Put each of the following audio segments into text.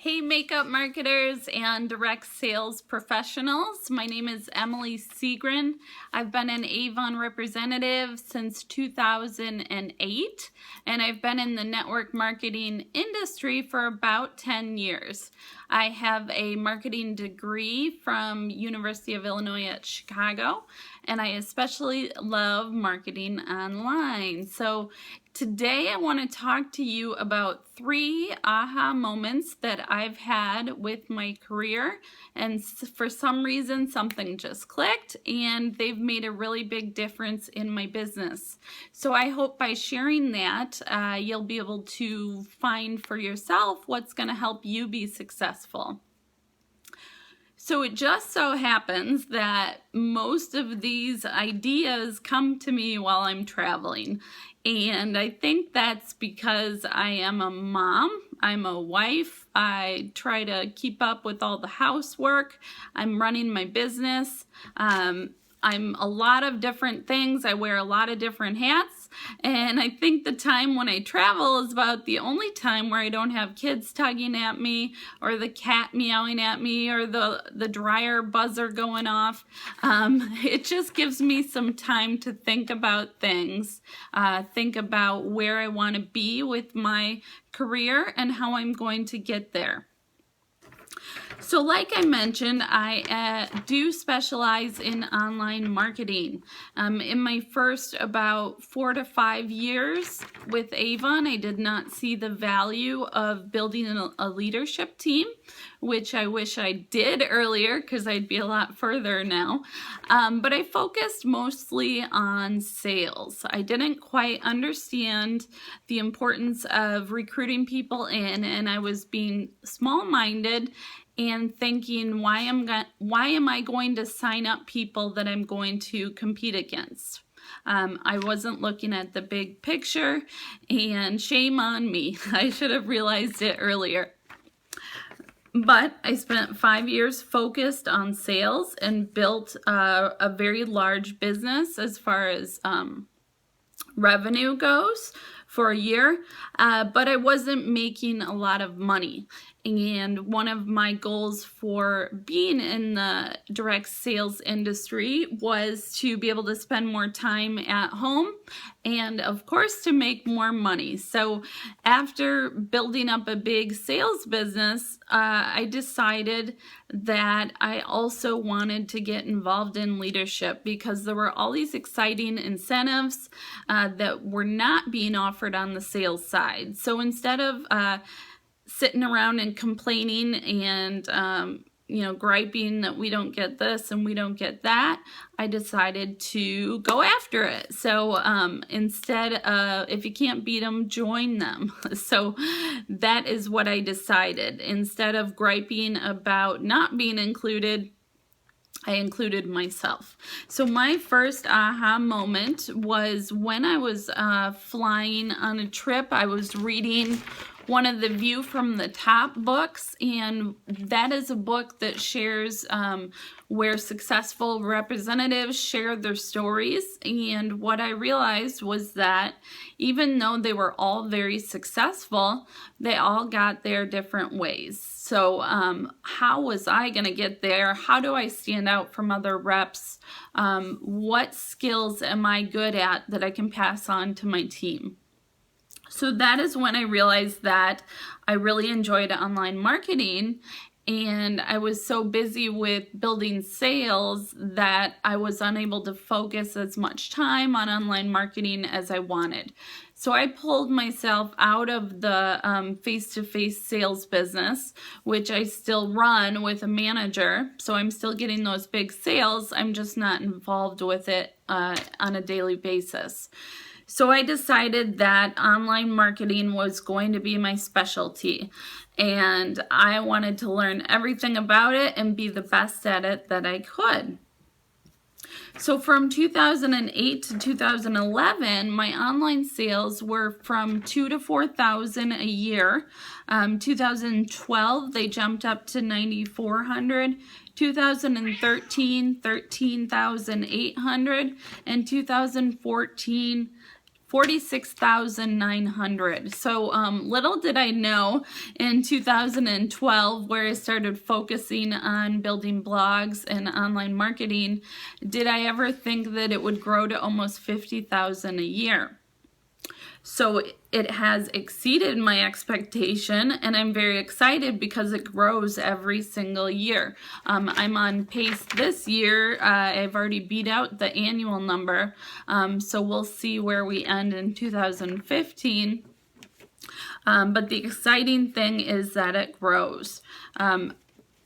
Hey makeup marketers and direct sales professionals, my name is Emily Seagren. I've been an Avon representative since 2008 and I've been in the network marketing industry for about 10 years. I have a marketing degree from University of Illinois at Chicago and I especially love marketing online. So today I want to talk to you about 3 aha moments that I've had with my career, and for some reason something just clicked and they've made a really big difference in my business. So I hope by sharing that you'll be able to find for yourself what's going to help you be successful. So it just so happens that most of these ideas come to me while I'm traveling. And I think that's because I am a mom, I'm a wife, I try to keep up with all the housework, I'm running my business, I'm a lot of different things, I wear a lot of different hats, and I think the time when I travel is about the only time where I don't have kids tugging at me, or the cat meowing at me, or the dryer buzzer going off. It just gives me some time to think about things, think about where I want to be with my career and how I'm going to get there. So like I mentioned, I do specialize in online marketing. In my first about 4 to 5 years with Avon, I did not see the value of building a leadership team, which I wish I did earlier because I'd be a lot further now. But I focused mostly on sales. I didn't quite understand the importance of recruiting people in, and I was being small-minded and thinking, why am I going to sign up people that I'm going to compete against? I wasn't looking at the big picture, and shame on me. I should have realized it earlier. But I spent 5 years focused on sales and built a very large business as far as revenue goes for a year, but I wasn't making a lot of money. And one of my goals for being in the direct sales industry was to be able to spend more time at home and of course to make more money. So after building up a big sales business, I decided that I also wanted to get involved in leadership because there were all these exciting incentives that were not being offered on the sales side. So instead of sitting around and complaining and griping that we don't get this and we don't get that, I decided to go after it. So instead of, if you can't beat them, join them. So that is what I decided. Instead of griping about not being included, I included myself. So my first aha moment was when I was flying on a trip. I was reading one of the View from the Top books, and that is a book that shares where successful representatives share their stories. And what I realized was that even though they were all very successful, they all got there different ways. So how was I going to get there? How do I stand out from other reps? What skills am I good at that I can pass on to my team? So that is when I realized that I really enjoyed online marketing, and I was so busy with building sales that I was unable to focus as much time on online marketing as I wanted. So I pulled myself out of the face-to-face sales business, which I still run with a manager. So I'm still getting those big sales. I'm just not involved with it on a daily basis. So I decided that online marketing was going to be my specialty, and I wanted to learn everything about it and be the best at it that I could. So from 2008 to 2011, my online sales were from $2,000 to $4,000 a year. 2012, they jumped up to $9,400. 2013, $13,800, and 2014, 46,900. So little did I know in 2012, where I started focusing on building blogs and online marketing, did I ever think that it would grow to almost 50,000 a year. So it has exceeded my expectation, and I'm very excited because it grows every single year. I'm on pace this year. I've already beat out the annual number, so we'll see where we end in 2015. But the exciting thing is that it grows.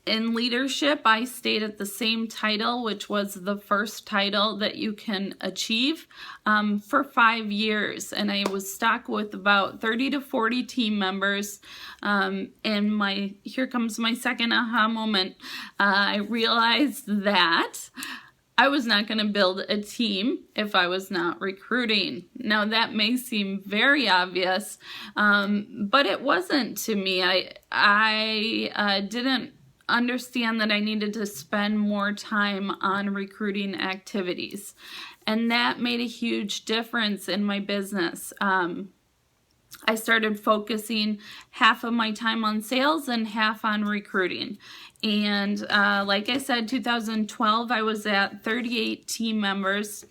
In leadership, I stayed at the same title, which was the first title that you can achieve, for 5 years. And I was stuck with about 30 to 40 team members. And here comes my second aha moment. I realized that I was not going to build a team if I was not recruiting. Now that may seem very obvious, but it wasn't to me. I didn't understand that I needed to spend more time on recruiting activities, and that made a huge difference in my business. I started focusing half of my time on sales and half on recruiting. And like I said, 2012, I was at 38 team members.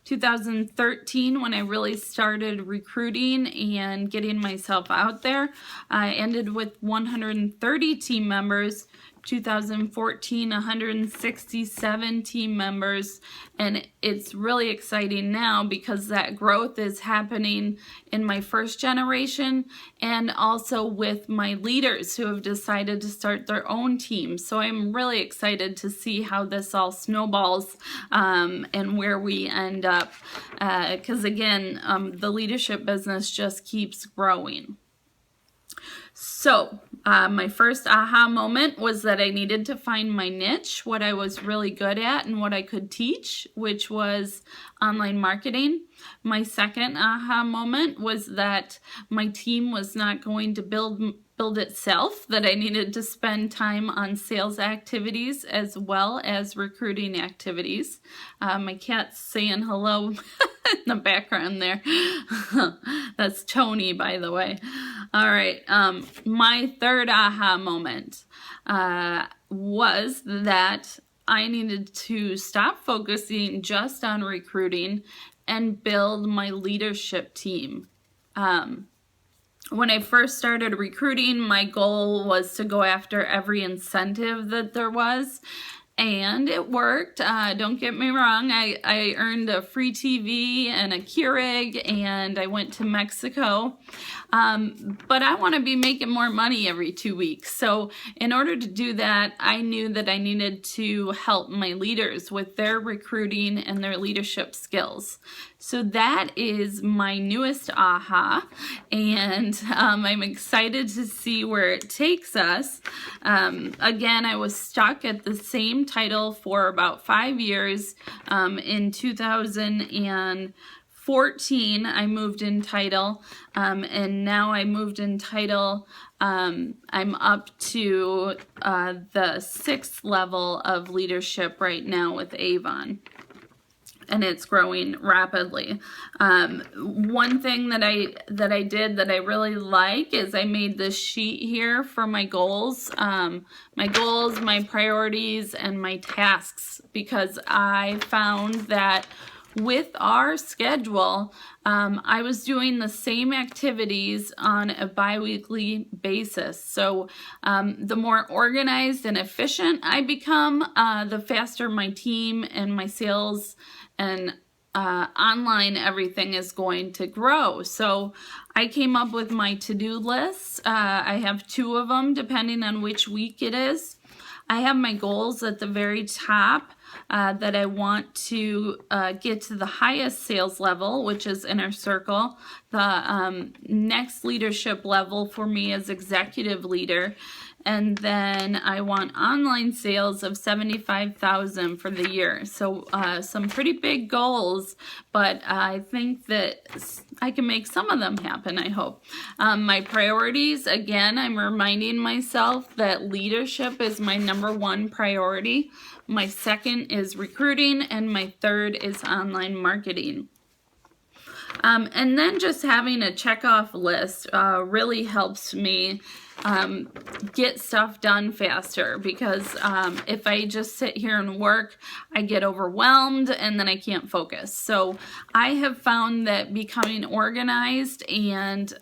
2013, when I really started recruiting and getting myself out there, I ended with 130 team members. 2014, 167 team members, and it's really exciting now because that growth is happening in my first generation and also with my leaders who have decided to start their own teams. So I'm really excited to see how this all snowballs and where we end up, because again, the leadership business just keeps growing. So my first aha moment was that I needed to find my niche, what I was really good at and what I could teach, which was online marketing. My second aha moment was that my team was not going to build itself, that I needed to spend time on sales activities as well as recruiting activities. My cat's saying hello in the background there. That's Tony, by the way. All right. My third aha moment was that I needed to stop focusing just on recruiting and build my leadership team. When I first started recruiting, my goal was to go after every incentive that there was, and it worked. Don't get me wrong, I earned a free TV and a Keurig, and I went to Mexico, but I want to be making more money every 2 weeks. So in order to do that, I knew that I needed to help my leaders with their recruiting and their leadership skills. So that is my newest aha, and I'm excited to see where it takes us. Again, I was stuck at the same title for about 5 years. In 2014, I moved in title, and now I moved in title. I'm up to the 6th level of leadership right now with Avon, and it's growing rapidly. One thing that I did that I really like is I made this sheet here for my goals, my priorities, and my tasks, because I found that with our schedule, I was doing the same activities on a bi-weekly basis. So the more organized and efficient I become, the faster my team and my sales and online everything is going to grow. So I came up with my to-do lists. I have 2 of them depending on which week it is. I have my goals at the very top that I want to get to the highest sales level, which is Inner Circle. The next leadership level for me is executive leader. And then I want online sales of 75,000 for the year. So some pretty big goals, but I think that I can make some of them happen, I hope. My priorities, again, I'm reminding myself that leadership is my #1 priority. My second is recruiting, and my third is online marketing. And then just having a checkoff list really helps me get stuff done faster, because if I just sit here and work, I get overwhelmed and then I can't focus. So I have found that becoming organized and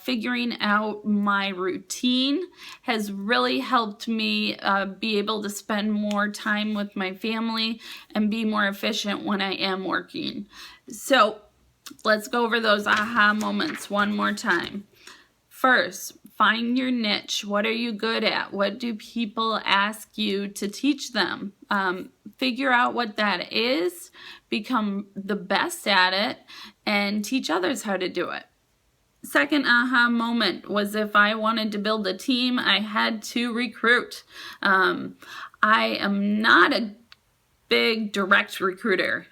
figuring out my routine has really helped me be able to spend more time with my family and be more efficient when I am working. So let's go over those aha moments one more time. First, find your niche. What are you good at? What do people ask you to teach them? Figure out what that is, become the best at it, and teach others how to do it. Second aha moment was if I wanted to build a team, I had to recruit. I am not a big direct recruiter.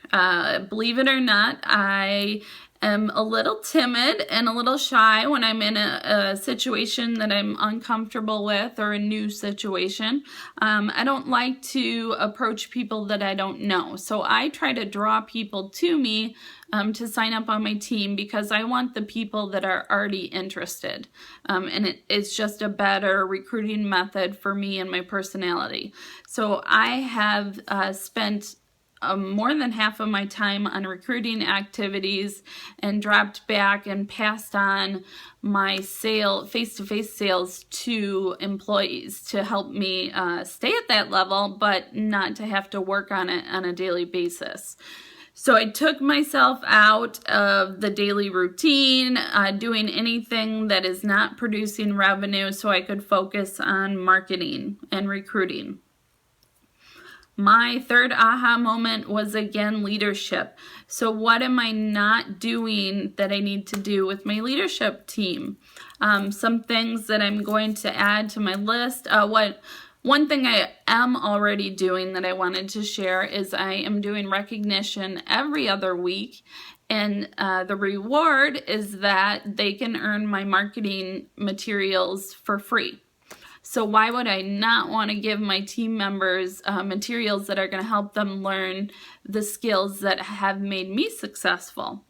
Believe it or not, I am a little timid and a little shy when I'm in a situation that I'm uncomfortable with, or a new situation. I don't like to approach people that I don't know. So I try to draw people to me to sign up on my team, because I want the people that are already interested. And it's just a better recruiting method for me and my personality. So I have spent more than half of my time on recruiting activities, and dropped back and passed on my face-to-face sales to employees to help me stay at that level, but not to have to work on it on a daily basis. So I took myself out of the daily routine, doing anything that is not producing revenue, so I could focus on marketing and recruiting. My third aha moment was, again, leadership. So what am I not doing that I need to do with my leadership team? Some things that I'm going to add to my list. One thing I am already doing that I wanted to share is I am doing recognition every other week. And the reward is that they can earn my marketing materials for free. So why would I not want to give my team members materials that are going to help them learn the skills that have made me successful?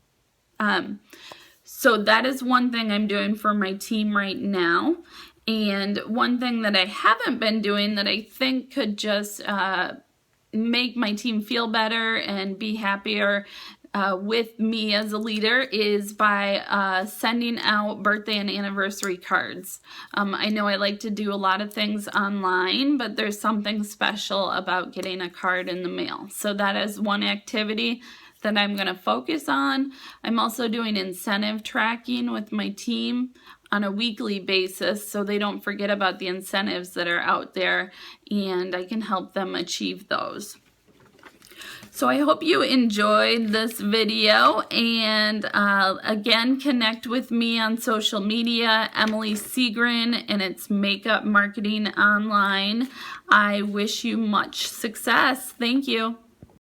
So that is one thing I'm doing for my team right now. And one thing that I haven't been doing that I think could just make my team feel better and be happier with me as a leader is by sending out birthday and anniversary cards. I know I like to do a lot of things online, but there's something special about getting a card in the mail. So that is one activity that I'm going to focus on. I'm also doing incentive tracking with my team on a weekly basis, so they don't forget about the incentives that are out there, and I can help them achieve those. So I hope you enjoyed this video, and again, connect with me on social media, Emily Seagren, and it's Makeup Marketing Online. I wish you much success. Thank you.